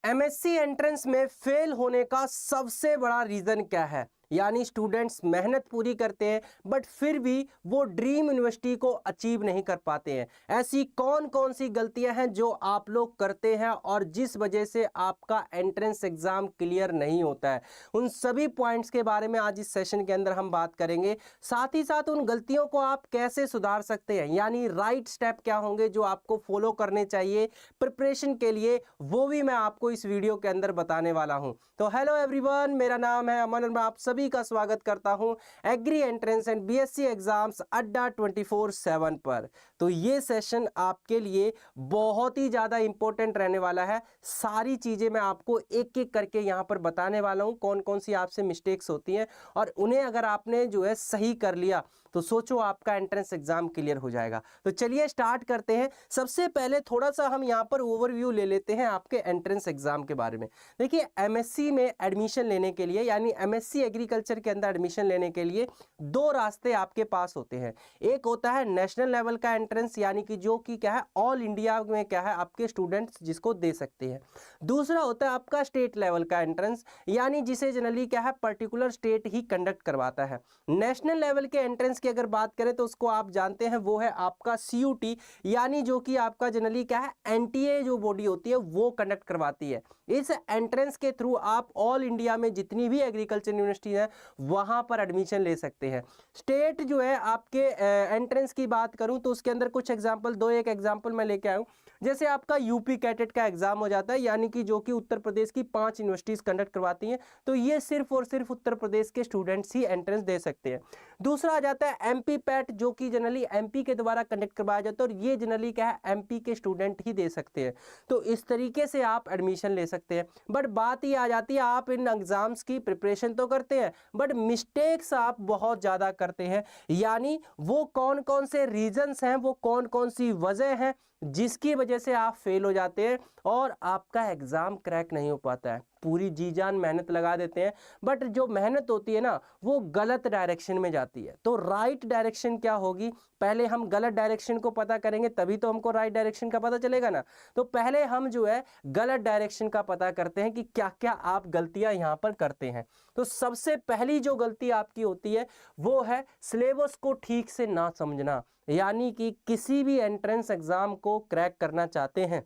MSc entrance में fail होने का सबसे बड़ा रीजन क्या है? यानी स्टूडेंट्स मेहनत पूरी करते हैं बट फिर भी वो ड्रीम यूनिवर्सिटी को अचीव नहीं कर पाते हैं। ऐसी कौन कौन सी गलतियां हैं जो आप लोग करते हैं और जिस वजह से आपका एंट्रेंस एग्जाम क्लियर नहीं होता है? उन सभी पॉइंट्स के बारे में आज इस सेशन के अंदर हम बात करेंगे। साथ ही साथ उन गलतियों को आप कैसे सुधार सकते हैं, यानी राइट स्टेप क्या होंगे जो आपको फॉलो करने चाहिए प्रिपरेशन के लिए, वो भी मैं आपको इस वीडियो के अंदर बताने वाला हूं। तो हेलो एवरीवन, मेरा नाम है अमन और मैं आप सभी का स्वागत करता हूं agri entrance and BSc exams अड्डा 24/7 पर। तो ये सेशन आपके लिए बहुत ही ज्यादा इंपॉर्टेंट रहने वाला है। सारी चीजें मैं आपको एक एक करके यहां पर बताने वाला हूं, कौन कौन सी आपसे मिस्टेक्स होती हैं और उन्हें अगर आपने जो है सही कर लिया तो सोचो आपका एंट्रेंस एग्जाम क्लियर हो जाएगा। तो चलिए स्टार्ट करते हैं। सबसे पहले थोड़ा सा हम यहां पर ओवरव्यू ले लेते हैं आपके एंट्रेंस एग्जाम के बारे में। देखिए, एमएससी में एडमिशन लेने के लिए, यानी एमएससी एग्रीकल्चर के अंदर एडमिशन लेने के लिए दो रास्ते आपके पास होते हैं। एक होता है नेशनल लेवल का एंट्रेंस, यानी कि जो कि क्या है ऑल इंडिया में क्या है आपके स्टूडेंट्स जिसको दे सकते हैं। दूसरा होता है आपका स्टेट लेवल का एंट्रेंस, यानी जिसे जनरली क्या है पर्टिकुलर स्टेट ही कंडक्ट करवाता है। नेशनल लेवल के एंट्रेंस की अगर बात करें तो उसको आप जानते हैं, वो है आपका सीयूटी, यानी जो कि आपका जनरली क्या है एनटीए जो बॉडी होती है वो कंडक्ट करवाती है। इस एंट्रेंस के थ्रू आप ऑल इंडिया में जितनी भी एग्रीकल्चर यूनिवर्सिटी है वहां पर एडमिशन ले सकते हैं। स्टेट जो है आपके एंट्रेंस की बात करूं तो उसके अंदर कुछ एग्जांपल, एक एग्जांपल मैं लेके आया हूं। जैसे आपका यूपी कैटेट का एग्जाम हो जाता है, यानी कि जो कि उत्तर प्रदेश की 5 यूनिवर्सिटीज कंडक्ट करवाती हैं, तो ये सिर्फ और सिर्फ उत्तर प्रदेश के स्टूडेंट्स ही एंट्रेंस दे सकते हैं। दूसरा आ जाता है एमपी पैट, जो कि जनरली एमपी के द्वारा कंडक्ट करवाया जाता है और ये जनरली क्या है एमपी के स्टूडेंट ही दे सकते हैं। तो इस तरीके से आप एडमिशन ले सकते हैं। बट बात ये आ जाती है, आप इन एग्जाम्स की प्रिपरेशन तो करते हैं बट मिस्टेक्स आप बहुत ज्यादा करते हैं। यानी वो कौन कौन से रीजंस हैं, वो कौन कौन सी वजह हैं जिसकी वजह से आप फेल हो जाते हैं और आपका एग्जाम क्रैक नहीं हो पाता है। पूरी जी जान मेहनत लगा देते हैं बट जो मेहनत होती है ना वो गलत डायरेक्शन में जाती है। तो राइट डायरेक्शन क्या होगी, पहले हम गलत डायरेक्शन को पता करेंगे तभी तो हमको राइट डायरेक्शन का पता चलेगा ना। तो पहले हम जो है गलत डायरेक्शन का पता करते हैं कि क्या क्या आप गलतियां यहां पर करते हैं। तो सबसे पहली जो गलती आपकी होती है वो है सिलेबस को ठीक से ना समझना। यानी कि किसी भी एंट्रेंस एग्जाम को क्रैक करना चाहते हैं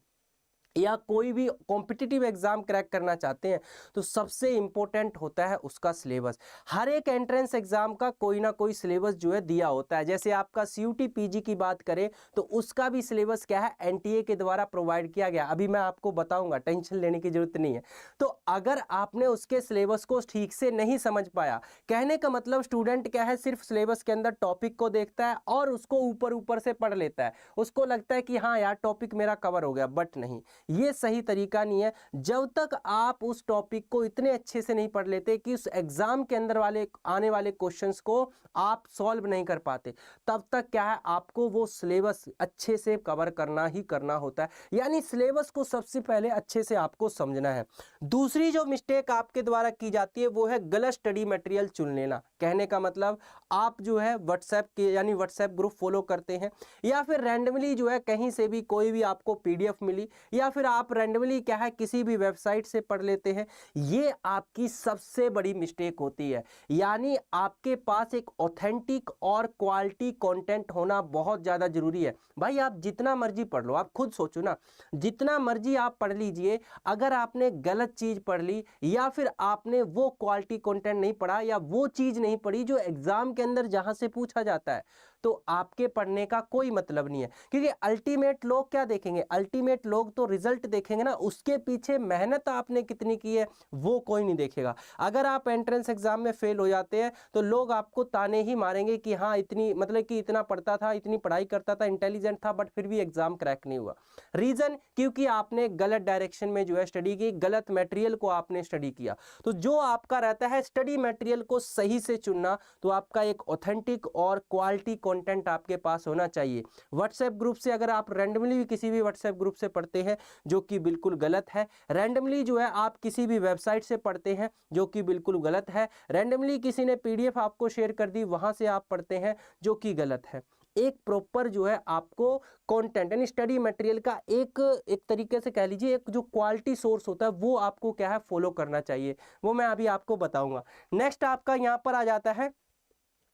या कोई भी कॉम्पिटिटिव एग्जाम क्रैक करना चाहते हैं तो सबसे इंपॉर्टेंट होता है उसका सिलेबस। हर एक एंट्रेंस एग्जाम का कोई ना कोई सिलेबस जो है दिया होता है। जैसे आपका सीयूटी पीजी की बात करें तो उसका भी सिलेबस क्या है एनटीए के द्वारा प्रोवाइड किया गया। अभी मैं आपको बताऊंगा, टेंशन लेने की जरूरत नहीं है। तो अगर आपने उसके सिलेबस को ठीक से नहीं समझ पाया, कहने का मतलब स्टूडेंट क्या है सिर्फ सिलेबस के अंदर टॉपिक को देखता है और उसको ऊपर ऊपर से पढ़ लेता है, उसको लगता है कि हाँ यार टॉपिक मेरा कवर हो गया, बट नहीं, ये सही तरीका नहीं है। जब तक आप उस टॉपिक को इतने अच्छे से नहीं पढ़ लेते कि उस एग्जाम के अंदर वाले आने वाले क्वेश्चंस को आप सॉल्व नहीं कर पाते, तब तक क्या है आपको वो सिलेबस अच्छे से कवर करना ही करना होता है। यानी सिलेबस को सबसे पहले अच्छे से आपको समझना है। दूसरी जो मिस्टेक आपके द्वारा की जाती है वो है गलत स्टडी मटेरियल चुन लेना। कहने का मतलब आप जो है व्हाट्सएप के यानी व्हाट्सएप ग्रुप फॉलो करते हैं या फिर रैंडमली जो है कहीं से भी कोई भी आपको पीडीएफ मिली या फिर आप रैंडमली क्या है किसी भी वेबसाइट से पढ़ लेते हैं। ये आपकी सबसे बड़ी मिस्टेक होती है। यानी आपके पास एक ऑथेंटिक और क्वालिटी कंटेंट होना बहुत ज़्यादा जरूरी है। भाई आप जितना मर्जी पढ़ लो, आप खुद सोचो ना, जितना मर्जी आप पढ़ लीजिए, अगर आपने गलत चीज़ पढ़ ली या फिर आपने वो क्वालिटी कंटेंट नहीं पढ़ा या वो चीज़ नहीं पढ़ी जो एग्जाम के अंदर जहां से पूछा जाता है, तो आपके पढ़ने का कोई मतलब नहीं है। क्योंकि अल्टीमेट लोग क्या देखेंगे, अल्टीमेट लोग तो रिजल्ट देखेंगे ना, उसके पीछे मेहनत आपने कितनी की है वो कोई नहीं देखेगा। अगर आप एंट्रेंस एग्जाम में फेल हो जाते हैं तो लोग आपको ताने ही मारेंगे कि हाँ इतनी मतलब कि इतना पढ़ता था, इतनी पढ़ाई करता था, इंटेलिजेंट था, बट फिर भी एग्जाम क्रैक नहीं हुआ। रीजन क्योंकि आपने गलत डायरेक्शन में जो है स्टडी की, गलत मटेरियल को आपने स्टडी किया। तो जो आपका रहता है स्टडी मटेरियल को सही से चुनना, तो आपका एक ऑथेंटिक और क्वालिटी कंटेंट आपके पास होना चाहिए। व्हाट्सएप ग्रुप से अगर आप रैंडमली भी किसी भी व्हाट्सएप ग्रुप से पढ़ते हैं जो कि बिल्कुल गलत है, रैंडमली जो है आप किसी भी वेबसाइट से पढ़ते हैं जो कि बिल्कुल गलत है, रैंडमली किसी ने पीडीएफ आपको शेयर कर दी वहां से आप पढ़ते हैं जो कि गलत है। एक प्रॉपर जो है आपको कंटेंट यानी स्टडी मटेरियल का एक तरीके से कह लीजिए एक जो क्वालिटी सोर्स होता है वो आपको क्या है फॉलो करना चाहिए, वो मैं अभी आपको बताऊंगा। नेक्स्ट आपका यहाँ पर आ जाता है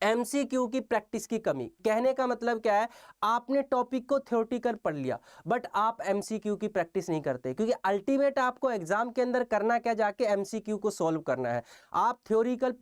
एमसीक्यू की प्रैक्टिस की कमी। कहने का मतलब क्या है, आपने टॉपिक को थ्योरेटिकल पढ़ लिया बट आप एमसीक्यू की प्रैक्टिस नहीं करते, क्योंकि अल्टीमेट आपको एग्जाम के अंदर करना क्या, जाके एमसीक्यू को सॉल्व करना है। आप थ्योरिकल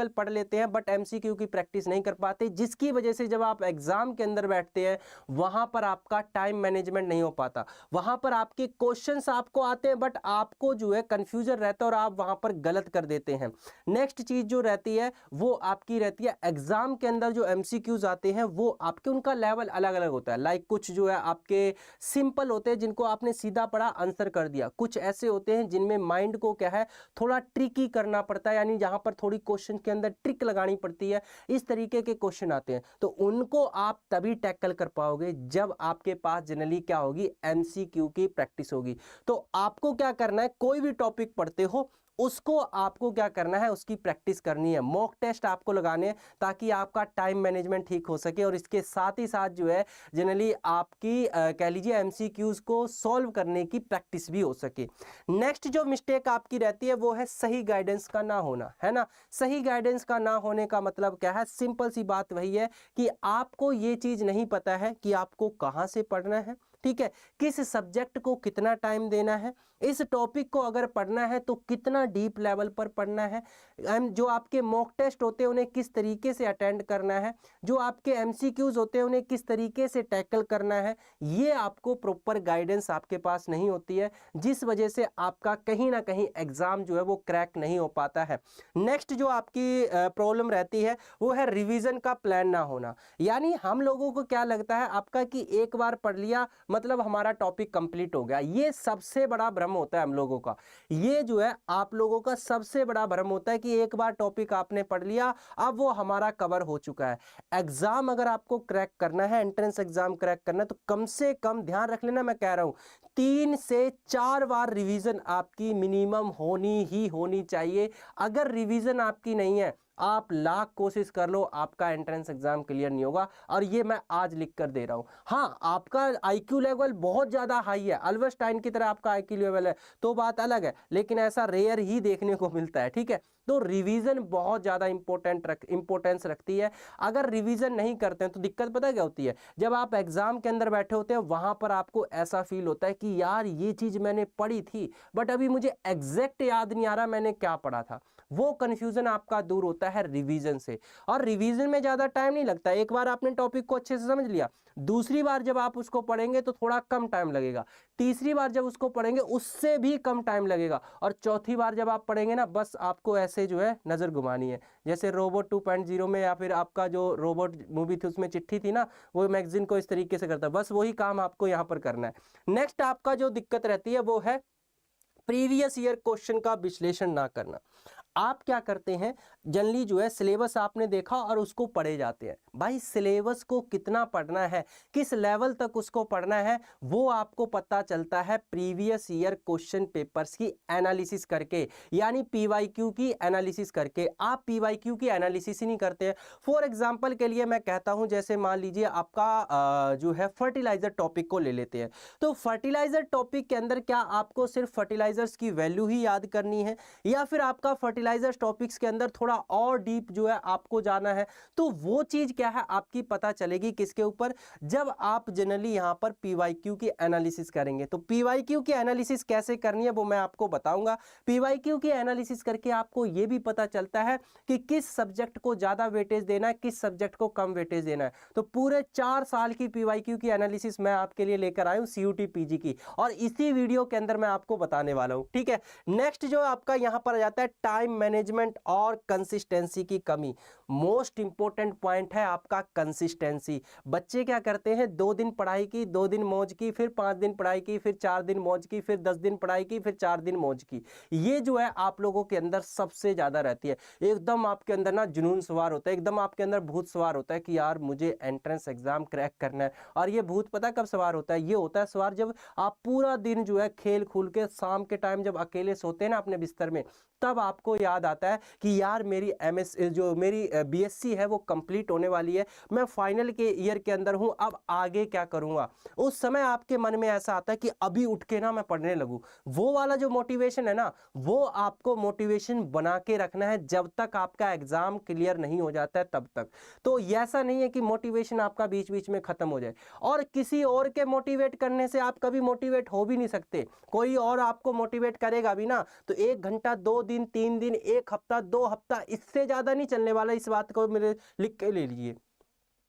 पढ़ लेते हैं बट एमसीक्यू की प्रैक्टिस नहीं कर पाते, जिसकी वजह से जब आप एग्जाम के अंदर बैठते हैं वहां पर आपका टाइम मैनेजमेंट नहीं हो पाता, वहां पर आपके क्वेश्चंस आपको आते हैं बट आपको जो है कंफ्यूजन रहता है और आप वहां पर गलत कर देते हैं। नेक्स्ट चीज जो रहती है वो आपकी रहती है एग्जाम के अंदर जो एमसीक्यूज आते हैं वो आपके उनका लेवल अलग अलग होता है। लाइक कुछ जो है आपके सिंपल होते हैं जिनको आपने सीधा पढ़ा आंसर कर दिया, कुछ ऐसे होते हैं जिनमें माइंड को क्या है थोड़ा ट्रिकी करना पड़ता है, यानी जहां पर थोड़ी क्वेश्चन के अंदर ट्रिक लगानी पड़ती है, इस तरीके के क्वेश्चन आते हैं। तो उनको आप तभी टैकल कर पाओगे जब आपके पास जनरली क्या होगी, एमसीक्यू की प्रैक्टिस होगी। तो आपको क्या करना है, कोई भी टॉपिक पढ़ते हो उसको आपको क्या करना है, उसकी प्रैक्टिस करनी है, मॉक टेस्ट आपको लगाने हैं ताकि आपका टाइम मैनेजमेंट ठीक हो सके और इसके साथ ही साथ जो है जनरली आपकी कह लीजिए एमसीक्यूज को सॉल्व करने की प्रैक्टिस भी हो सके। नेक्स्ट जो मिस्टेक आपकी रहती है वो है सही गाइडेंस का ना होना, है ना। सही गाइडेंस का ना होने का मतलब क्या है, सिंपल सी बात वही है कि आपको ये चीज नहीं पता है कि आपको कहाँ से पढ़ना है, ठीक है, किस सब्जेक्ट को कितना टाइम देना है, इस टॉपिक को अगर पढ़ना है तो कितना डीप लेवल पर पढ़ना है, जो आपके मॉक टेस्ट होते हैं उन्हें किस तरीके से अटेंड करना है, जो आपके एमसीक्यूज होते हैं उन्हें किस तरीके से टैकल करना है, ये आपको प्रॉपर गाइडेंस आपके पास नहीं होती है, जिस वजह से आपका कहीं ना कहीं एग्जाम जो है वो क्रैक नहीं हो पाता है। नेक्स्ट जो आपकी प्रॉब्लम रहती है वो है रिवीजन का प्लान ना होना। यानी हम लोगों को क्या लगता है आपका कि एक बार पढ़ लिया मतलब हमारा टॉपिक कंप्लीट हो गया, ये सबसे बड़ा भ्रम होता है हम लोगों का। ये जो है आप लोगों का सबसे बड़ा भ्रम होता है कि एक बार टॉपिक आपने पढ़ लिया अब वो हमारा कवर हो चुका है। एग्जाम अगर आपको क्रैक करना है, एंट्रेंस एग्जाम क्रैक करना है, तो कम से कम ध्यान रख लेना, मैं कह रहा हूं 3 से 4 बार रिवीजन आपकी मिनिमम होनी ही होनी चाहिए। अगर रिवीजन आपकी नहीं है, आप लाख कोशिश कर लो, आपका एंट्रेंस एग्जाम क्लियर नहीं होगा, और ये मैं आज लिख कर दे रहा हूं। हाँ, आपका आईक्यू लेवल बहुत ज्यादा हाई है, अल्बर्ट आइंस्टाइन की तरह आपका आईक्यू लेवल है तो बात अलग है, लेकिन ऐसा रेयर ही देखने को मिलता है, ठीक है। तो रिवीजन बहुत ज्यादा इंपॉर्टेंस रखती है। अगर रिवीजन नहीं करते हैं तो दिक्कत पता क्या होती है, जब आप एग्जाम के अंदर बैठे होते हैं वहां पर आपको ऐसा फील होता है कि यार ये चीज मैंने पढ़ी थी बट अभी मुझे एग्जैक्ट याद नहीं आ रहा मैंने क्या पढ़ा था। वो कंफ्यूजन आपका दूर होता है रिवीजन से, और रिवीजन में ज्यादा टाइम नहीं लगता। एक बार आपने टॉपिक को अच्छे से समझ लिया, दूसरी बार जब आप उसको पढ़ेंगे तो थोड़ा कम टाइम लगेगा, तीसरी बार जब उसको पढ़ेंगे उससे भी कम टाइम लगेगा, और चौथी बार जब आप पढ़ेंगे ना बस आपको ऐसे जो है नजर घुमानी है। जैसे रोबोट 2.0 में या फिर आपका जो रोबोट मूवी थी उसमें चिट्ठी थी ना, वो मैगजीन को इस तरीके से करता है, बस वही काम आपको यहाँ पर करना है। नेक्स्ट आपका जो दिक्कत रहती है वो है प्रीवियस ईयर क्वेश्चन का विश्लेषण ना करना। आप क्या करते हैं, जनरली जो है सिलेबस आपने देखा और उसको पढ़े जाते हैं। भाई सिलेबस को कितना पढ़ना है, किस लेवल तक उसको पढ़ना है, वो आपको पता चलता है प्रीवियस ईयर क्वेश्चन पेपर्स की एनालिसिस करके, यानी पीवाईक्यू की एनालिसिस करके। आप पीवाईक्यू की एनालिसिस ही नहीं करते हैं। फॉर एग्जांपल के लिए मैं कहता हूं, जैसे मान लीजिए आपका जो है फर्टिलाइजर टॉपिक को ले लेते हैं, तो फर्टिलाइजर टॉपिक के अंदर क्या आपको सिर्फ फर्टिलाइजर्स की वैल्यू ही याद करनी है, या फिर आपका फर्टिलाइजर टॉपिक्स के अंदर थोड़ा और डीप जो है आपको जाना है? तो वो चीज क्या है आपकी पता चलेगी किसके ऊपर, जब आप जनरली यहां पर पीवाईक्यू की एनालिसिस करेंगे। तो पीवाईक्यू की एनालिसिस कैसे करनी है वो मैं आपको बताऊंगा। पीवाईक्यू की एनालिसिस करके आपको यह भी पता चलता है कि किस सब्जेक्ट को ज्यादा वेटेज देना है, किस सब्जेक्ट को कम वेटेज देना है। तो पूरे 4 साल की पीवाईक्यू की एनालिसिस मैं आपके लिए लेकर आया हूं सीयूटी पीजी की, और इसी वीडियो के अंदर मैं आपको बताने वाला हूं, ठीक है। नेक्स्ट जो आपका यहां पर आ जाता है टाइम मैनेजमेंट और कंसिस्टेंसी की कमी। मोस्ट इंपॉर्टेंट पॉइंट है आपका कंसिस्टेंसी। बच्चे क्या करते हैं, 2 दिन पढ़ाई की, 2 दिन मौज की, फिर 5 दिन पढ़ाई की, फिर 4 दिन मौज की, फिर 10 दिन पढ़ाई की, फिर 4 दिन मौज की। ये जो है आप लोगों के अंदर सबसे ज्यादा रहती है। एकदम आपके अंदर ना जुनून सवार होता है, एकदम आपके अंदर भूत सवार होता है कि यार मुझे एंट्रेंस एग्जाम क्रैक करना है। और ये भूत पता कब सवार होता है, ये होता है सवार जब आप पूरा दिन जो है खेल खूल के शाम के टाइम जब अकेले सोते हैं ना अपने बिस्तर में, तब आपको याद आता है कि यार मेरी मेरी बीएससी है वो कंप्लीट होने वाली है, मैं फाइनल के ईयर के अंदर हूं, अब आगे क्या करूंगा। उस समय आपके मन में ऐसा आता है कि अभी उठ के ना मैं पढ़ने लगूं। वो वाला जो मोटिवेशन है ना, वो आपको मोटिवेशन बना के रखना है जब तक आपका एग्जाम क्लियर नहीं हो जाता है तब तक। तो ऐसा नहीं है कि मोटिवेशन आपका बीच बीच में खत्म हो जाए, और किसी और के मोटिवेट करने से आप कभी मोटिवेट हो भी नहीं सकते। कोई और आपको मोटिवेट करेगा भी ना तो 1 घंटा, 2 दिन, 3 दिन, 1 हफ्ता, 2 हफ्ता, इससे ज्यादा नहीं चलने वाला। इस बात को मेरे लिख के ले लीजिए।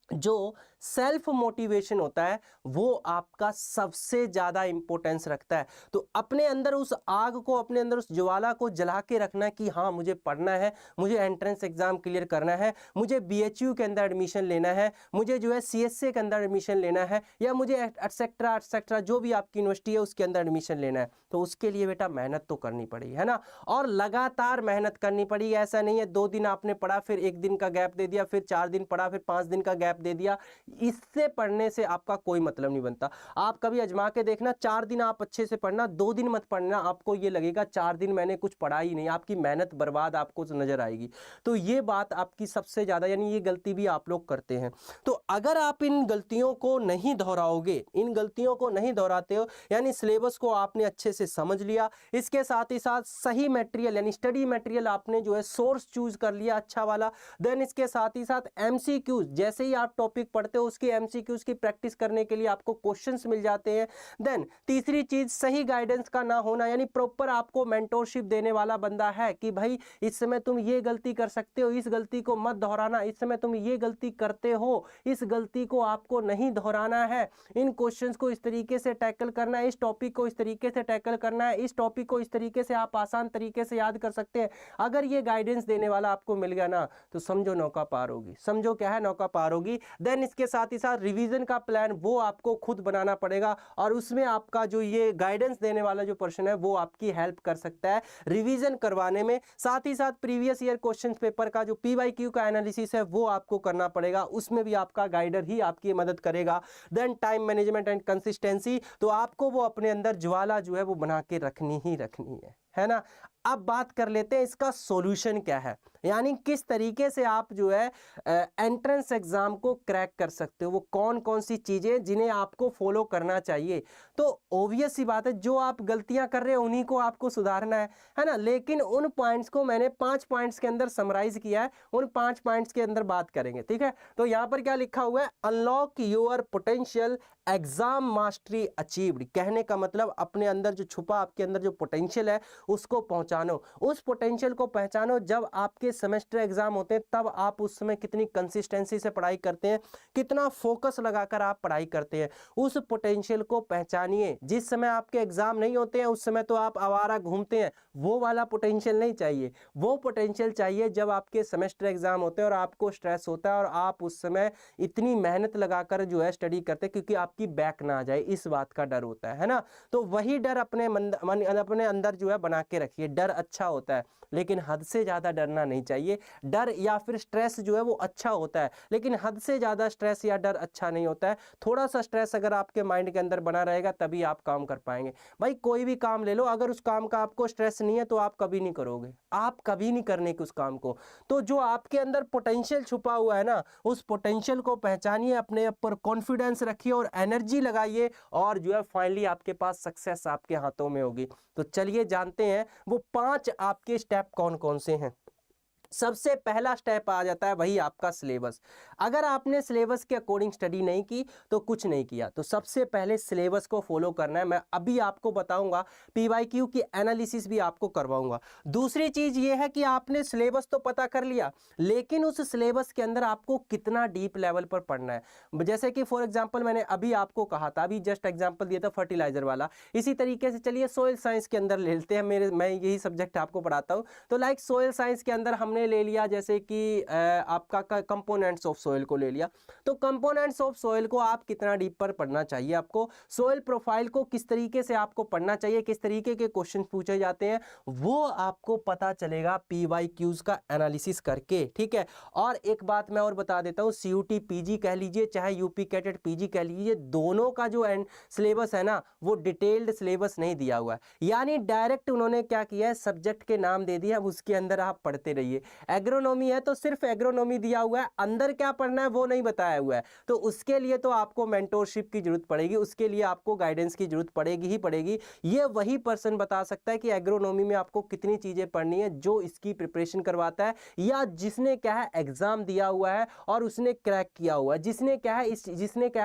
जो सेल्फ मोटिवेशन होता है वो आपका सबसे ज्यादा इंपॉर्टेंस रखता है। तो अपने अंदर उस आग को, अपने अंदर उस ज्वाला को जला के रखना कि हाँ मुझे पढ़ना है, मुझे एंट्रेंस एग्जाम क्लियर करना है, मुझे बीएचयू के अंदर एडमिशन लेना है, मुझे जो है सीएसए के अंदर एडमिशन लेना है, या मुझे एटसेट्रा एटसेट्रा जो भी आपकी यूनिवर्सिटी है उसके अंदर एडमिशन लेना है। तो उसके लिए बेटा मेहनत तो करनी पड़ेगी, है ना, और लगातार मेहनत करनी पड़ेगी। ऐसा नहीं है 2 दिन आपने पढ़ा, फिर 1 दिन का गैप दे दिया, फिर 4 दिन पढ़ा, फिर 5 दिन का गैप दे दिया। इससे पढ़ने से आपका कोई मतलब नहीं बनता। आप कभी आजमा के देखना, 4 दिन आप अच्छे से पढ़ना, 2 दिन मत पढ़ना, आपको ये लगेगा 4 दिन मैंने कुछ पढ़ा ही नहीं, आपकी मेहनत बर्बाद आपको नजर आएगी। तो ये बात आपकी सबसे ज्यादा, यानी ये गलती भी आप लोग करते हैं। तो अगर आप इन गलतियों को नहीं दोहराओगे, इन गलतियों को नहीं दोहराते हो, यानी सिलेबस को आपने अच्छे से समझ लिया, इसके साथ ही साथ सही मटेरियल यानी स्टडी मटेरियल आपने जो है सोर्स चूज कर लिया अच्छा वाला, देन इसके साथ ही साथ एमसीक्यूज, जैसे ही आप टॉपिक पढ़ते हो उसकी एमसीक्यूज की प्रैक्टिस करने के लिए आपको क्वेश्चंस मिल जाते हैं। देन तीसरी चीज सही गाइडेंस का ना होना, यानी प्रॉपर आपको मेंटोरशिप देने वाला बंदा है कि भाई इस समय तुम ये गलती कर सकते हो, इस गलती को मत दोहराना, इस समय तुम ये गलती करते हो, इस गलती को आपको नहीं दोहराना है, इन क्वेश्चंस को इस तरीके से टैकल करना है, इस टॉपिक को इस तरीके से टैकल करना है, इस टॉपिक को इस तरीके से आप आसान तरीके से याद कर सकते हैं। अगर ये गाइडेंस देने वाला आपको मिल गया ना तो समझो नौका पार होगी, समझो क्या है, नौका पार होगी। देन इसके साथ ही साथ रिवीजन का प्लान वो आपको खुद बनाना पड़ेगा, और उसमें आपका जो ये गाइडेंस देने वाला जो पर्सन है वो आपकी हेल्प कर सकता है रिवीजन करवाने में। साथ ही साथ प्रीवियस ईयर क्वेश्चन पेपर का जो पीवाईक्यू का एनालिसिस है वो आपको करना पड़ेगा, उसमें भी आपका गाइडर ही आपकी मदद करेगा। Then time management and consistency, तो आपको वो अपने अंदर ज्वाला जो है वो बना के रखनी ही रखनी है ना। अब बात कर लेते हैं इसका सॉल्यूशन क्या है, यानी किस तरीके से आप जो है एंट्रेंस एग्जाम को क्रैक कर सकते हो, वो कौन कौन सी चीजें जिन्हें आपको फॉलो करना चाहिए। तो ऑब्वियस सी बात है जो आप गलतियां कर रहे हो उन्हीं को आपको सुधारना है ना। लेकिन उन पॉइंट्स को मैंने 5 पॉइंट्स के अंदर समराइज किया है, उन 5 पॉइंट्स के अंदर बात करेंगे, ठीक है। तो यहां पर क्या लिखा हुआ है, unlock your potential, exam mastery achieved. कहने का मतलब अपने अंदर जो छुपा, आपके अंदर जो पोटेंशियल है उसको पहचानो, उस पोटेंशियल को पहचानो। जब आपके सेमेस्टर एग्जाम होते हैं तब आप उस समय कितनी कंसिस्टेंसी से पढ़ाई करते हैं, कितना फोकस लगाकर आप पढ़ाई करते हैं, उस पोटेंशियल को पहचानिए। जिस समय आपके एग्जाम नहीं होते हैं उस समय तो आप आवारा घूमते हैं, वो वाला पोटेंशियल नहीं चाहिए। वो पोटेंशियल चाहिए जब आपके सेमेस्टर एग्जाम होते हैं और आपको स्ट्रेस होता है और आप उस समय इतनी मेहनत लगाकर जो है स्टडी करते हैं, क्योंकि आपकी बैक ना आ जाए इस बात का डर होता है ना। तो वही डर अपने अंदर जो है बना के रखिए। डर अच्छा होता है लेकिन हद से ज्यादा डरना नहीं चाहिए। डर या फिर स्ट्रेस जो है वो अच्छा होता है लेकिन हद से ज्यादा स्ट्रेस या डर अच्छा नहीं होता है। थोड़ा सा स्ट्रेस अगर आपके माइंड के अंदर बना रहेगा तभी आप काम कर पाएंगे। भाई कोई भी काम ले लो, अगर उस काम का आपको स्ट्रेस नहीं है तो आप कभी नहीं करोगे, आप कभी नहीं करने के उस काम को। तो जो आपके अंदर पोटेंशियल छुपा हुआ है ना, उस पोटेंशियल को पहचानिए, अपने ऊपर कॉन्फिडेंस रखिए और एनर्जी लगाइए, और जो है फाइनली आपके पास सक्सेस आपके हाथों में होगी। तो चलिए जानते हैं वो 5 आपके स्टेप कौन कौन से हैं। सबसे पहला स्टेप आ जाता है वही आपका सिलेबस। अगर आपने सिलेबस के अकॉर्डिंग स्टडी नहीं की तो कुछ नहीं किया। तो सबसे पहले सिलेबस को फॉलो करना है। मैं अभी आपको बताऊंगा, पीवाईक्यू की एनालिसिस भी आपको करवाऊंगा। दूसरी चीज ये है कि आपने सिलेबस तो पता कर लिया, लेकिन उस सिलेबस के अंदर आपको कितना डीप लेवल पर पढ़ना है। जैसे कि फॉर एग्जाम्पल मैंने अभी आपको कहा था, अभी जस्ट एग्जाम्पल दिया था फर्टिलाइजर वाला, इसी तरीके से चलिए सोइल साइंस के अंदर ले लेते हैं। मैं यही सब्जेक्ट आपको पढ़ाता हूँ। तो लाइक सोइल साइंस के अंदर हमने हमने ले लिया जैसे कि आपका कंपोनेंट्स ऑफ सोइल को ले लिया, तो कंपोनेंट्स ऑफ सोइल को आप कितना डीप पर पढ़ना चाहिए, आपको सोइल प्रोफाइल को किस तरीके से आपको पढ़ना चाहिए, किस तरीके के क्वेश्चन पूछे जाते हैं, वो आपको पता चलेगा पीवाईक्यूज का एनालिसिस करके, ठीक है। और एक बात मैं और बता देता हूँ, सीयूटी पीजी कह लीजिए चाहे यूपी कैडेट पीजी कह लीजिए, दोनों का जो सिलेबस है ना वो डिटेल्ड सिलेबस नहीं दिया हुआ है, यानी डायरेक्ट उन्होंने क्या किया है, सब्जेक्ट के नाम दे दिया, अब उसके अंदर आप पढ़ते रहिए। एग्रोनॉमी है तो सिर्फ एग्रोनॉमी दिया हुआ है, अंदर क्या पढ़ना है वो नहीं बताया हुआ है, तो उसके लिए तो आपको मेंटोरशिप की जरूरत पड़ेगी, उसके लिए आपको गाइडेंस की जरूरत पड़ेगी ही पड़ेगी। ये वही पर्सन बता सकता है कि एग्रोनॉमी में आपको कितनी चीजें पढ़नी है, जो इसकी प्रिपरेशन करवाता है या जिसने क्या है एग्जाम दिया हुआ है और उसने क्रैक किया हुआ है, जिसने क्या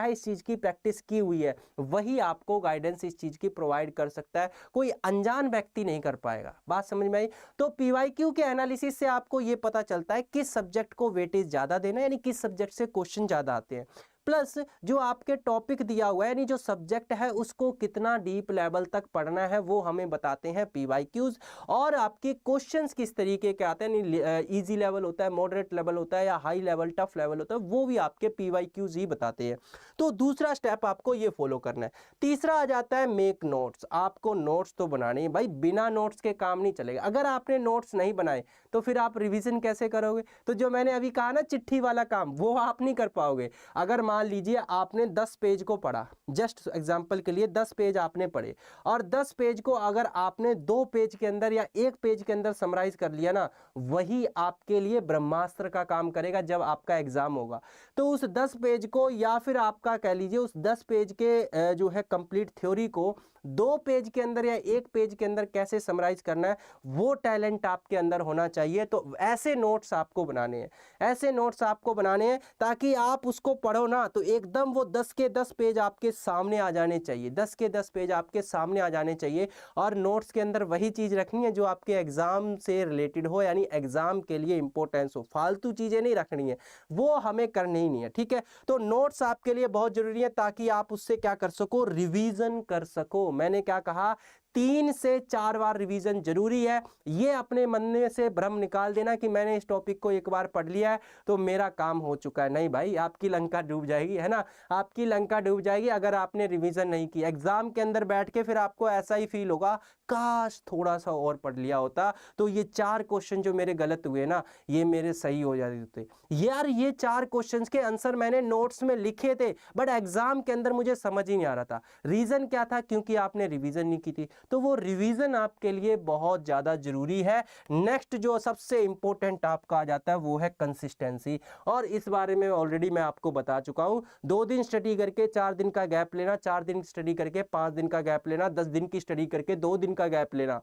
है इस चीज की प्रैक्टिस की हुई है, वही आपको गाइडेंस इस चीज की प्रोवाइड कर सकता है, कोई अनजान व्यक्ति नहीं कर पाएगा। बात समझ में आई? तो पीवाईक्यू के एनालिसिस से आपको यह पता चलता है किस सब्जेक्ट को वेटेज ज्यादा देना है, यानी किस सब्जेक्ट से क्वेश्चन ज्यादा आते हैं, प्लस जो आपके टॉपिक दिया हुआ है यानी जो सब्जेक्ट है उसको कितना डीप लेवल तक पढ़ना है वो हमें बताते हैं पीवाईक्यूज। और आपके क्वेश्चंस किस तरीके के आते हैं, इजी लेवल होता है, मॉडरेट लेवल होता है या हाई लेवल टफ लेवल होता है, वो भी आपके पीवाईक्यूज ही बताते हैं। तो दूसरा स्टेप आपको ये फॉलो करना है। तीसरा आ जाता है मेक नोट्स। आपको नोट्स तो बनाने हैं भाई, बिना नोट्स के काम नहीं चलेगा। अगर आपने नोट्स नहीं बनाए तो फिर आप रिविजन कैसे करोगे? तो जो मैंने अभी कहा ना चिट्ठी वाला काम, वो आप नहीं कर पाओगे। अगर मान लीजिए आपने 10 पेज को पढ़ा, जस्ट एग्जांपल के लिए 10 पेज आपने पढ़े, और 10 पेज को अगर आपने 2 पेज के अंदर या 1 पेज के अंदर समराइज कर लिया ना, वही आपके लिए ब्रह्मास्त्र का काम करेगा जब आपका एग्जाम होगा। तो उस 10 पेज को या फिर आपका कह लीजिए उस 10 पेज के जो है कंप्लीट थ्योरी को 2 पेज के अंदर या 1 पेज के अंदर कैसे समराइज करना है, वो टैलेंट आपके अंदर होना चाहिए। तो ऐसे नोट्स आपको बनाने हैं, ऐसे नोट्स आपको बनाने हैं ताकि आप उसको पढ़ो ना तो एकदम वो 10 के 10 पेज आपके सामने आ जाने चाहिए, 10 के 10 पेज आपके सामने आ जाने चाहिए। और नोट्स के अंदर वही चीज रखनी है जो आपके एग्जाम से रिलेटेड हो, यानी एग्जाम के लिए इंपॉर्टेंस हो, फालतू चीजें नहीं रखनी है, वो हमें करनी ही नहीं है, ठीक है। तो नोट्स आपके लिए बहुत जरूरी है ताकि आप उससे क्या कर सको, रिवीजन कर सको। मैंने क्या कहा, 3 से 4 बार रिवीजन जरूरी है। ये अपने मन में से भ्रम निकाल देना कि मैंने इस टॉपिक को एक बार पढ़ लिया है तो मेरा काम हो चुका है, नहीं भाई, आपकी लंका डूब जाएगी, है ना, आपकी लंका डूब जाएगी अगर आपने रिवीजन नहीं की। एग्जाम के अंदर बैठ के फिर आपको ऐसा ही फील होगा, काश थोड़ा सा और पढ़ लिया होता तो ये 4 क्वेश्चन जो मेरे गलत हुए ना ये मेरे सही हो जाते होते। यार ये 4 क्वेश्चंस के आंसर मैंने नोट्स में लिखे थे बट एग्जाम के अंदर मुझे समझ ही नहीं आ रहा था। रीजन क्या था? क्योंकि आपने रिवीजन नहीं की थी। तो वो रिवीजन आपके लिए बहुत ज्यादा जरूरी है। नेक्स्ट जो सबसे इंपॉर्टेंट आपका आ जाता है वो है कंसिस्टेंसी, और इस बारे में ऑलरेडी मैं आपको बता चुका हूं। 2 दिन स्टडी करके 4 दिन का गैप लेना, 4 दिन स्टडी करके 5 दिन का गैप लेना, 10 दिन की स्टडी करके 2 दिन का गैप लेना,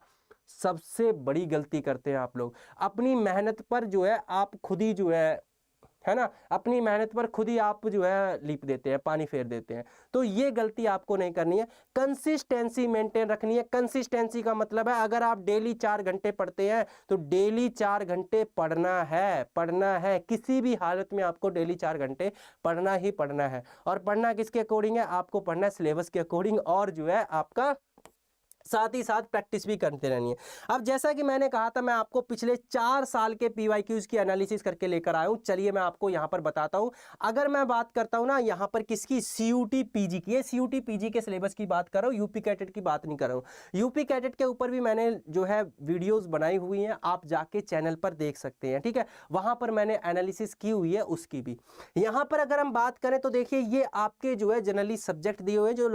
सबसे बड़ी गलती करते हैं आप लोग। अपनी मेहनत पर जो है आप खुद ही जो है ना, अपनी मेहनत पर खुद ही आप जो है लीप देते हैं, पानी फेर देते हैं। तो ये गलती आपको नहीं करनी है, कंसिस्टेंसी मेंटेन रखनी है। कंसिस्टेंसी का मतलब है अगर आप डेली 4 घंटे पढ़ते हैं तो डेली 4 घंटे पढ़ना है, किसी भी हालत में आपको डेली 4 घंटे पढ़ना ही पढ़ना है। और पढ़ना किसके अकॉर्डिंग है? आपको पढ़ना है सिलेबस के अकॉर्डिंग, और जो है आपका साथ ही साथ प्रैक्टिस भी करते रहनी है। अब जैसा कि मैंने कहा था, मैं आपको पिछले 4 साल के पीवाईक्यूज की एनालिसिस करके लेकर आया हूं। चलिए मैं आपको यहां पर बताता हूं। अगर मैं बात करता हूं ना यहां पर किसकी, सीयूटी पीजी की, सीयूटी पीजी के सिलेबस की बात कर रहा हूं, यूपी कैडेट की बात नहीं कर रहा हूं। यूपी कैडेट के ऊपर भी मैंने जो है वीडियोज बनाई हुई हैं, आप जाके चैनल पर देख सकते हैं, ठीक है, वहां पर मैंने एनालिसिस की हुई है उसकी भी। यहां पर अगर हम बात करें तो देखिए ये आपके जो है जनरली सब्जेक्ट दिए हुए हैं, जो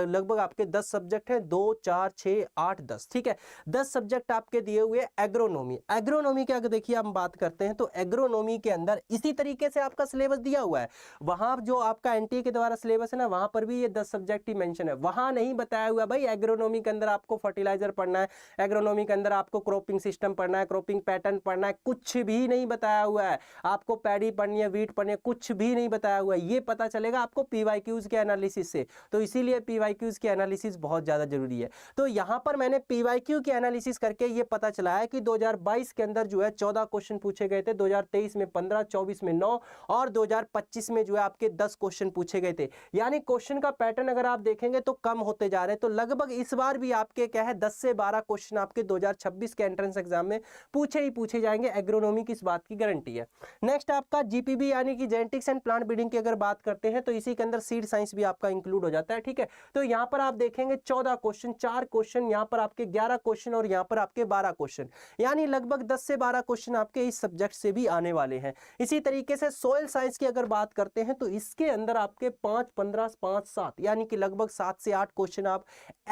लगभग आपके 10 सब्जेक्ट हैं, 2 4 6 8 10, ठीक है, 10 सब्जेक्ट आपके दिए हुए। एग्रोनॉमी के अगर देखिए हम बात करते हैं तो एग्रोनॉमी के अंदर इसी तरीके से आपका सिलेबस दिया हुआ है। वहां जो आपका एनटीए के द्वारा सिलेबस है ना, वहां पर भी ये 10 सब्जेक्ट ही मेंशन है। वहां नहीं बताया हुआ भाई एग्रोनॉमी के अंदर आपको फर्टिलाइजर पढ़ना है, एग्रोनॉमी के अंदर आपको क्रॉपिंग सिस्टम पढ़ना है, क्रॉपिंग पैटर्न पढ़ना है, कुछ भी नहीं बताया हुआ है। आपको पैडी पढ़नी है, वीट पढ़नी है, कुछ भी नहीं बताया हुआ है। ये पता चलेगा आपको पीवाईक्यूज के एनालिसिस से। तो इसीलिए पीवाईक्यूज के एनालिसिस बहुत ज्यादा जरूरी है। तो यहां पर मैंने पीवाईक्यू की एनालिसिस करके ये पता चला है कि 2022 के अंदर जो है 14 क्वेश्चन पूछे गए थे, 2023 में 15, 24 में 9 और 2025 में जो है आपके 10 क्वेश्चन पूछे गए थे। यानी क्वेश्चन का पैटर्न अगर आप देखेंगे तो कम होते जा रहे हैं। तो लगभग इस बार भी आपके क्या है 10 से 12 क्वेश्चन आपके 2026 के एंट्रेंस एग्जाम में पूछे ही पूछे जाएंगे। एग्रोनॉमी की इस बात की गारंटी है। नेक्स्ट आपका जीपीबी यानी कि जेनेटिक्स एंड प्लांट ब्रीडिंग की अगर बात करते हैं तो इसी के अंदर सीड साइंस भी आपका इंक्लूड हो जाता है। ठीक है, तो यहां पर आप देखेंगे 14 क्वेश्चन, 4 क्वेश्चन, यहां पर आपके 11 क्वेश्चन और यहां पर आपके 12 क्वेश्चन, यानी लगभग 10 से 12 क्वेश्चन आपके इस सब्जेक्ट से भी आने वाले हैं। इसी तरीके से सोइल साइंस की अगर बात करते हैं तो इसके अंदर आपके 5, 15, 5, 7 यानी कि लगभग 7 से 8 क्वेश्चन आप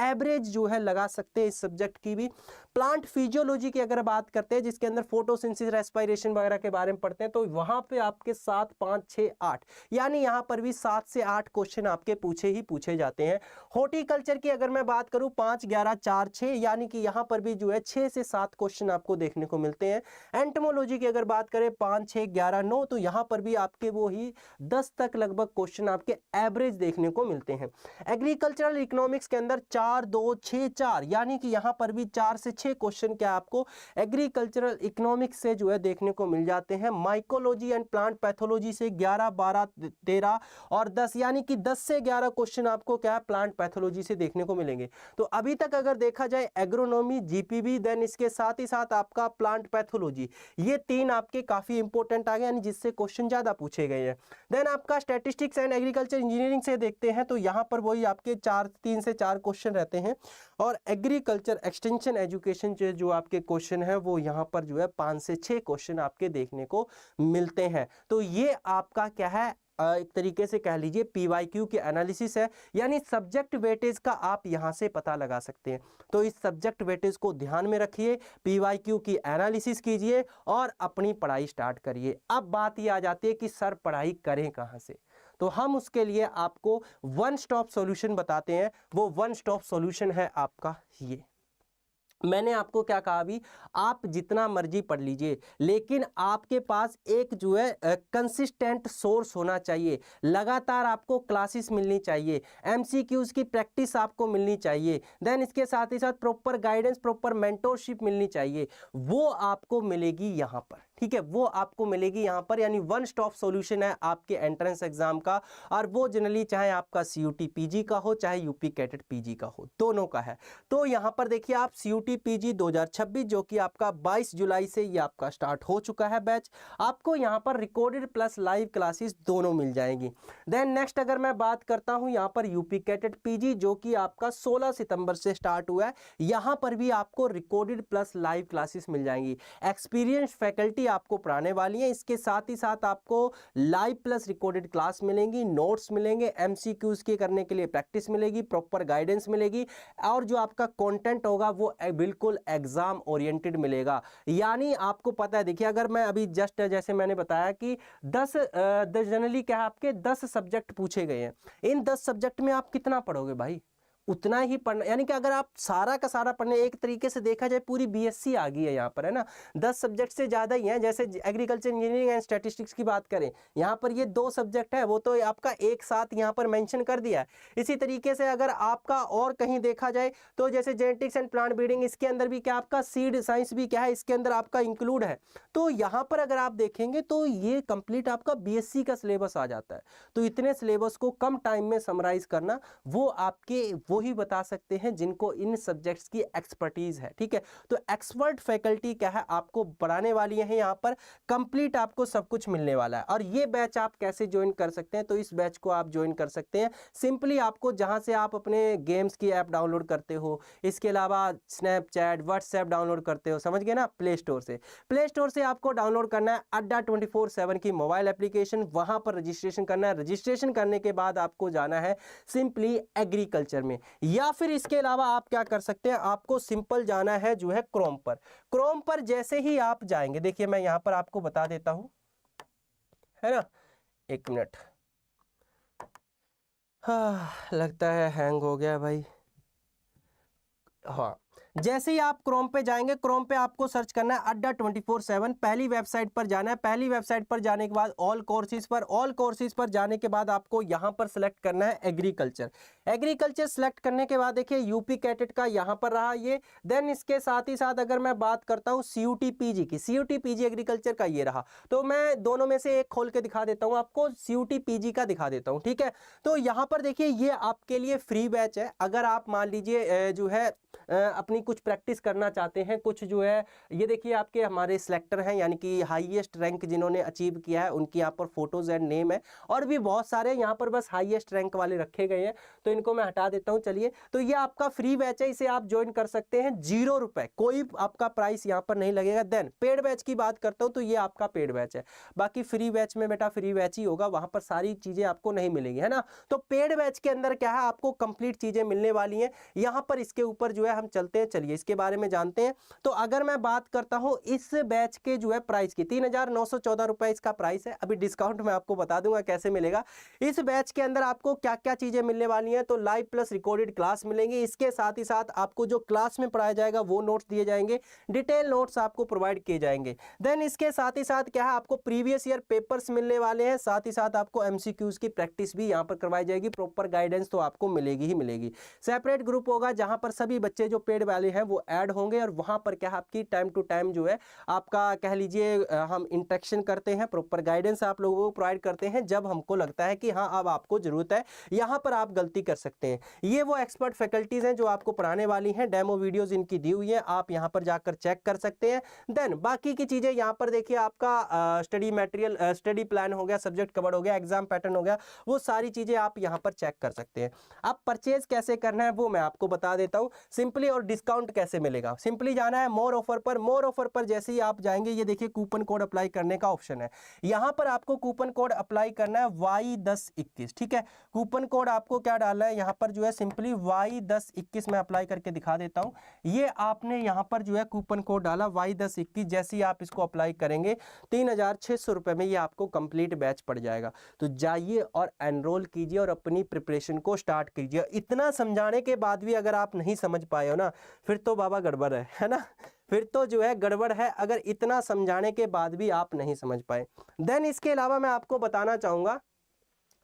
एवरेज जो है लगा सकते हैं इस सब्जेक्ट की भी। प्लांट फिजियोलॉजी की अगर बात करते हैं जिसके अंदर फोटोसिंथेसिस, रेस्पिरेशन वगैरह के बारे में पढ़ते हैं, तो वहां पे आपके 7, 5, 6, 8 यानी यहां पर भी 7 से 8 क्वेश्चन आपके पूछे ही पूछे जाते हैं। हॉर्टिकल्चर की अगर मैं बात करूं 5, 11, 4, 6 यानी कि यहां पर भी जो है 6 से 7 क्वेश्चन आपको देखने को मिलते हैं। एंटोमोलॉजी की अगर बात करें 5, 6, 11, 9 तो यहां पर भी आपके वो ही 10 तक लगभग क्वेश्चन आपके एवरेज देखने को मिलते हैं। एग्रीकल्चरल इकोनॉमिक्स के अंदर 4, 2, 6, 4 यानी कि यहां पर भी 4 से 6 क्वेश्चन क्या आपको एग्रीकल्चरल इकोनॉमिक्स से जो है देखने को मिल जाते हैं। माइकोलॉजी एंड प्लांट पैथोलॉजी से 11, 12, 13 और 10 यानी कि 10 से 11 क्वेश्चन आपको क्या है प्लांट पैथोलॉजी से देखने को मिलेंगे। तो अभी तक अगर देखा जाए एग्रोनॉमी, जीपीबी, देन इसके साथ ही साथ आपका प्लांट पैथोलॉजी, ये 3 आपके काफी इंपॉर्टेंट आ गए यानी जिससे क्वेश्चन ज्यादा पूछे गए हैं। देन आपका स्टैटिस्टिक्स एंड एग्रीकल्चर इंजीनियरिंग से देखते हैं तो यहां पर वही आपके 3 से 4 क्वेश्चन रहते हैं और एग्रीकल्चर एक्सटेंशन एजुकेशन जो आपके क्वेश्चन है वो यहां पर जो है 5 से 6 क्वेश्चन आपके देखने को मिलते हैं। तो ये आपका क्या है एक तरीके से कह लीजिए पीवाईक्यू की एनालिसिस है, यानी सब्जेक्ट वेटेज का आप यहां से पता लगा सकते हैं। तो इस सब्जेक्ट वेटेज को ध्यान में रखिए, पीवाईक्यू की एनालिसिस कीजिए और अपनी पढ़ाई स्टार्ट करिए। अब बात ये आ जाती है कि सर पढ़ाई करें कहां से, तो हम उसके लिए आपको वन स्टॉप सॉल्यूशन बताते हैं। वो वन स्टॉप सॉल्यूशन है आपका ये। मैंने आपको क्या कहा अभी, आप जितना मर्जी पढ़ लीजिए लेकिन आपके पास एक जो है कंसिस्टेंट सोर्स होना चाहिए। लगातार आपको क्लासेस मिलनी चाहिए, एमसीक्यूज की प्रैक्टिस आपको मिलनी चाहिए, देन इसके साथ ही साथ प्रॉपर गाइडेंस, प्रॉपर मेंटोरशिप मिलनी चाहिए। वो आपको मिलेगी यहाँ पर, ठीक है, वो आपको मिलेगी यहाँ पर। यानी वन स्टॉप सॉल्यूशन है आपके एंट्रेंस एग्जाम का, और वो जनरली चाहे आपका सीयूटी पीजी का हो चाहे यूपी कैडेट पीजी का हो, दोनों का है। तो यहाँ पर देखिए आप सीयूटी पीजी 2026 जो कि आपका 22 जुलाई से ये आपका स्टार्ट हो चुका है बैच, आपको यहाँ पर रिकॉर्डेड प्लस लाइव क्लासेस दोनों मिल जाएंगी। देन नेक्स्ट अगर मैं बात करता हूँ यहाँ पर यूपी कैडेट पीजी जो कि आपका 16 सितंबर से स्टार्ट हुआ है, यहाँ पर भी आपको रिकॉर्डेड प्लस लाइव क्लासेस मिल जाएंगी। एक्सपीरियंस फैकल्टी आपको पढ़ाने वाली है, इसके साथ ही साथ आपको लाइव प्लस रिकॉर्डेड क्लास मिलेंगी, नोट्स मिलेंगे, एमसीक्यूज के करने के लिए प्रैक्टिस मिलेगी, प्रॉपर गाइडेंस मिलेगी, और जो आपका कंटेंट होगा वो बिल्कुल एग्जाम ओरिएंटेड मिलेगा। यानी आपको पता है, देखिए अगर मैं अभी जस्ट जैसे मैंने बताया कि 10 जनरली क्या है आपके 10 सब्जेक्ट पूछे गए हैं, इन 10 सब्जेक्ट में आप कितना पढ़ोगे भाई, उतना ही पढ़ना। यानी कि अगर आप सारा का सारा पढ़ने, एक तरीके से देखा जाए पूरी बीएससी आ गई है यहाँ पर, है ना, 10 सब्जेक्ट से ज़्यादा ही हैं। जैसे एग्रीकल्चर इंजीनियरिंग एंड स्टैटिस्टिक्स की बात करें, यहाँ पर ये 2 सब्जेक्ट है, वो तो आपका एक साथ यहाँ पर मेंशन कर दिया है। इसी तरीके से अगर आपका और कहीं देखा जाए तो जैसे जेनेटिक्स एंड प्लांट ब्रीडिंग, इसके अंदर भी क्या आपका सीड साइंस भी क्या है इसके अंदर आपका इंक्लूड है। तो यहाँ पर अगर आप देखेंगे तो ये कंप्लीट आपका बीएससी का सिलेबस आ जाता है। तो इतने सिलेबस को कम टाइम में समराइज करना वो आपके वो ही बता सकते हैं जिनको इन सब्जेक्ट्स की एक्सपर्टीज है, ठीक है। तो एक्सपर्ट फैकल्टी क्या है आपको पढ़ाने वाली है, यहाँ पर कंप्लीट आपको सब कुछ मिलने वाला है। और ये बैच आप कैसे ज्वाइन कर सकते हैं, तो इस बैच को आप ज्वाइन कर सकते हैं सिंपली आपको जहां से आप अपने गेम्स की ऐप डाउनलोड करते हो, इसके अलावा स्नैपचैट, व्हाट्सएप डाउनलोड करते हो, समझ गए ना, प्ले स्टोर से आपको डाउनलोड करना है अड्डा 24/7 की मोबाइल एप्लीकेशन, वहां पर रजिस्ट्रेशन करना है। रजिस्ट्रेशन करने के बाद आपको जाना है सिंपली एग्रीकल्चर में, या फिर इसके अलावा आप क्या कर सकते हैं, आपको सिंपल जाना है जो है क्रोम पर जैसे ही आप जाएंगे, देखिए मैं यहां पर आपको बता देता हूं, है ना, एक मिनट, हाँ लगता है हैंग हो गया भाई। हाँ, जैसे ही आप क्रोम पे जाएंगे, क्रोम पे आपको सर्च करना है अड्डा 24/7, पहली वेबसाइट पर जाना है। पहली वेबसाइट पर जाने के बाद ऑल कोर्सेज पर जाने के बाद आपको यहां पर सिलेक्ट करना है एग्रीकल्चर। एग्रीकल्चर सिलेक्ट करने के बाद देखिए यूपी कैटेट का यहां पर रहा ये। देन इसके साथ ही साथ अगर मैं बात करता हूं CUT PG की, CUT PG एग्रीकल्चर का ये रहा। तो मैं दोनों में से एक खोल के दिखा देता हूं आपको, CUT PG का दिखा देता हूं, ठीक है। तो यहां पर देखिए ये आपके लिए फ्री बैच है। अगर आप मान लीजिए जो है अपनी कुछ प्रैक्टिस करना चाहते हैं, कुछ जो है ये देखिए आपके हमारे सिलेक्टर हैं, यानी कि हाईएस्ट रैंक जिन्होंने अचीव किया है उनकी यहाँ पर फोटोज एंड नेम है, और भी बहुत सारे यहाँ पर बस हाईएस्ट रैंक वाले रखे गए हैं, तो इनको मैं हटा देता हूँ। चलिए, तो ये आपका फ्री बैच है, इसे आप ज्वाइन कर सकते हैं 0 रुपए, कोई आपका प्राइस यहाँ पर नहीं लगेगा। देन पेड बैच की बात करता हूँ, तो ये आपका पेड बैच है। बाकी फ्री बैच में बेटा फ्री बैच ही होगा, वहां पर सारी चीजें आपको नहीं मिलेंगी, है ना। तो पेड बैच के अंदर क्या है, आपको कंप्लीट चीजें मिलने वाली हैं यहाँ पर। इसके ऊपर जो है हम चलते हैं, चलिए इसके बारे में जानते हैं। तो अगर मैं बात करता हूं इस बैच के जो है प्राइस की, 3,914 रुपए इसका प्राइस है। अभी डिस्काउंट मैं आपको बता दूंगा कैसे मिलेगा। इस बैच के अंदर आपको क्या क्या चीजें मिलने वाली हैं, तो लाइव प्लस रिकॉर्डेड क्लास मिलेंगी। इसके साथ ही साथ आपको जो क्लास में पढ़ाया जाएगा वो नोट्स दिए जाएंगे, डिटेल नोट्स आपको प्रोवाइड किए जाएंगे। देन इसके साथ ही साथ क्या है, आपको प्रीवियस ईयर पेपर्स मिलने वाले हैं, साथ ही साथ आपको MCQs की प्रैक्टिस भी यहाँ पर करवाई जाएगी। प्रॉपर गाइडेंस तो आपको मिलेगी ही मिलेगी। सेपरेट ग्रुप होगा जहां पर सभी बच्चे जो पेड वाले हैं वो ऐड होंगे, और वहां पर क्या आपकी टाइम टू टाइम जो है आपका कह लीजिए हम इंटरेक्शन करते हैं, प्रॉपर गाइडेंस आप लोगों को प्रोवाइड करते हैं। जब हमको लगता है कि हाँ अब आपको जरूरत है, यहां पर आप गलती कर सकते हैं। ये वो एक्सपर्ट फैकल्टीज हैं जो आपको पढ़ाने वाली हैं, डेमो वीडियोस इनकी दी हुई हैं, आप यहां पर जाकर चेक कर सकते हैं। देन बाकी की चीजें यहां पर देखिए, आपका स्टडी मटेरियल, स्टडी प्लान हो गया, सब्जेक्ट कवर हो गया, एग्जाम पैटर्न हो गया, वो सारी चीजें आप यहां पर चेक कर सकते हैं। अब परचेज कैसे करना है वो मैं आपको बता देता हूं सिंपली, और डिस्काउंट कैसे मिलेगा। सिंपली जाना है मोर ऑफर पर। मोर ऑफर पर जैसे ही आप जाएंगे, ये देखिए कूपन कोड अप्लाई करने का ऑप्शन है। यहां पर आपको कूपन कोड अप्लाई करना है Y1021, ठीक है। कूपन कोड आपको क्या डालना है, यहां पर जो है सिंपली Y1021 में अप्लाई करके दिखा देता हूं। ये आपने यहां पर जो है कूपन कोड डाला Y1021, जैसे ही आप इसको अप्लाई करेंगे 3,600 रुपए में ये आपको कंप्लीट बैच पड़ जाएगा। तो जाइए और एनरोल कीजिए और अपनी प्रिपरेशन को स्टार्ट कीजिए। इतना समझाने के बाद भी अगर आप नहीं समझ पाए हो ना, फिर तो बाबा गड़बड़ है ना, फिर तो जो है गड़बड़ है, अगर इतना समझाने के बाद भी आप नहीं समझ पाए। देन इसके अलावा मैं आपको बताना चाहूँगा,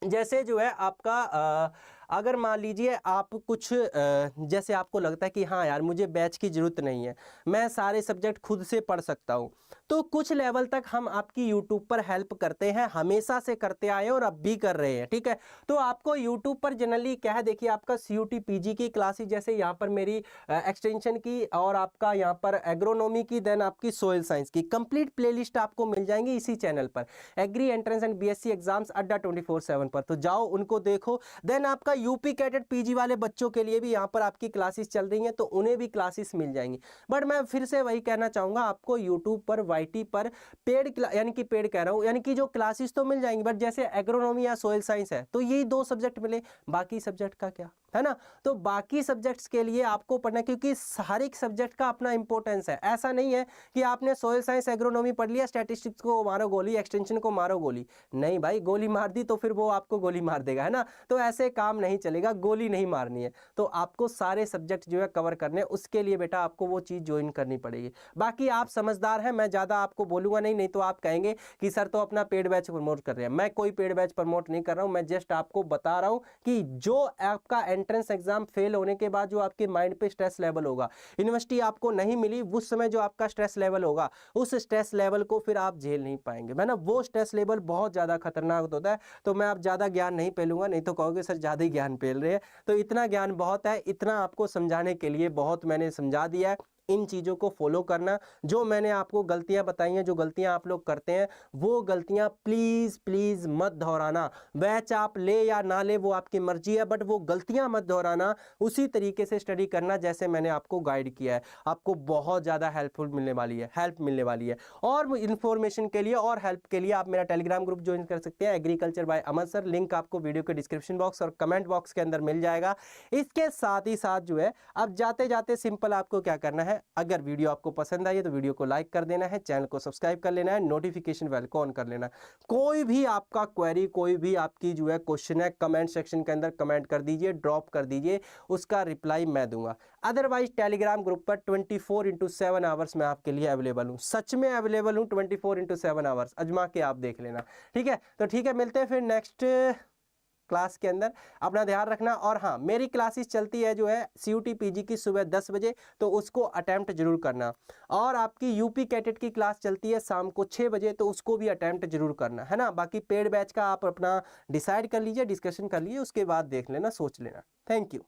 जैसे जो है आपका अगर मान लीजिए आप कुछ जैसे आपको लगता है कि हाँ यार मुझे बैच की ज़रूरत नहीं है, मैं सारे सब्जेक्ट खुद से पढ़ सकता हूँ, तो कुछ लेवल तक हम आपकी यूट्यूब पर हेल्प करते हैं, हमेशा से करते आए और अब भी कर रहे हैं, ठीक है। तो आपको यूट्यूब पर जनरली क्या है, देखिए आपका CUT PG की क्लासेस, जैसे यहाँ पर मेरी एक्सटेंशन की और आपका यहाँ पर एग्रोनॉमी की, देन आपकी सोयल साइंस की कंप्लीट प्लेलिस्ट आपको मिल जाएंगी इसी चैनल पर, agri entrance and BSc exams अड्डा 24/7 पर। तो जाओ उनको देखो। देन आपका यूपी कैडेट PG वाले बच्चों के लिए भी यहाँ पर आपकी क्लासेस चल रही हैं, तो उन्हें भी क्लासेस मिल जाएंगी। बट मैं फिर से वही कहना चाहूँगा, आपको यूट्यूब पर YT पर पेड, यानी कि पेड कह रहा हूँ, यानी कि जो क्लासेस तो मिल जाएंगी, बट जैसे एग्रोनॉमी या सोयल साइंस है तो यही 2 सब्जेक्ट मिले, बाकी सब्जेक्ट का क्या है ना। तो बाकी सब्जेक्ट्स के लिए आपको पढ़ना, क्योंकि हर एक सब्जेक्ट का अपना इंपॉर्टेंस है। ऐसा नहीं है कि आपने सोयल साइंस एग्रोनॉमी पढ़ लिया, स्टैटिस्टिक्स को मारो गोली, एक्सटेंशन को मारो गोली। नहीं भाई, गोली मार दी तो फिर वो आपको गोली मार देगा, है ना। तो ऐसे काम नहीं चलेगा, गोली नहीं मारनी है। तो आपको सारे सब्जेक्ट जो है कवर करने, उसके लिए बेटा आपको वो चीज़ ज्वाइन करनी पड़ेगी। बाकी आप समझदार हैं, मैं ज़्यादा आपको बोलूँगा नहीं तो आप कहेंगे कि सर तो अपना पेड बैच प्रमोट कर रहे हैं। मैं कोई पेड बैच प्रमोट नहीं कर रहा हूँ, मैं जस्ट आपको बता रहा हूँ कि जो आपका एंट्रेंस एग्जाम फेल होने के बाद जो आपके माइंड पे स्ट्रेस लेवल होगा, यूनिवर्सिटी आपको नहीं मिली, उस समय जो आपका स्ट्रेस लेवल होगा, उस स्ट्रेस लेवल को फिर आप झेल नहीं पाएंगे, है ना। वो स्ट्रेस लेवल बहुत ज़्यादा खतरनाक होता है। तो मैं आप ज़्यादा ज्ञान नहीं पेलूंगा, नहीं तो कहोगे सर ज़्यादा ही ज्ञान पेल रहे हैं। तो इतना ज्ञान बहुत है, इतना आपको समझाने के लिए बहुत मैंने समझा दिया है। इन चीज़ों को फॉलो करना, जो मैंने आपको गलतियां बताई हैं, जो गलतियां आप लोग करते हैं, वो गलतियां प्लीज़ प्लीज़ मत दोहराना। बैच आप ले या ना ले वो आपकी मर्जी है, बट वो गलतियां मत दोहराना। उसी तरीके से स्टडी करना जैसे मैंने आपको गाइड किया है। आपको बहुत ज़्यादा हेल्प मिलने वाली है। और इन्फॉर्मेशन के लिए और हेल्प के लिए आप मेरा टेलीग्राम ग्रुप ज्वाइन कर सकते हैं, agriculture by Aman sir. Link आपको वीडियो के डिस्क्रिप्शन बॉक्स और कमेंट बॉक्स के अंदर मिल जाएगा। इसके साथ ही साथ जो है, अब जाते जाते सिंपल आपको क्या करना है, है। अगर वीडियो आपको पसंद आई है तो वीडियो को लाइक कर देना है, चैनल को सब्सक्राइब कर लेना है, नोटिफिकेशन बेल को ऑन कर लेना है। कोई भी आपका क्वेरी, कोई भी आपकी जो है क्वेश्चन है, कमेंट सेक्शन के अंदर कमेंट कर दीजिए, ड्रॉप कर दीजिए, उसका रिप्लाई मैं दूंगा। अदरवाइज टेलीग्राम ग्रुप पर 24/7 आवर्स मैं आपके लिए अवेलेबल हूँ, सच में अवेलेबल हूँ 24/7 आवर्स, अजमा के आप देख लेना। ठीक है, तो ठीक है, मिलते हैं फिर नेक्स्ट क्लास के अंदर। अपना ध्यान रखना। और हाँ, मेरी क्लासेस चलती है जो है CUT PG की सुबह 10 बजे, तो उसको अटेम्प्ट जरूर करना। और आपकी यूपी कैडेट की क्लास चलती है शाम को 6 बजे, तो उसको भी अटेम्प्ट जरूर करना है ना। बाकी पेड बैच का आप अपना डिसाइड कर लीजिए, डिस्कशन कर लीजिए, उसके बाद देख लेना, सोच लेना। Thank you.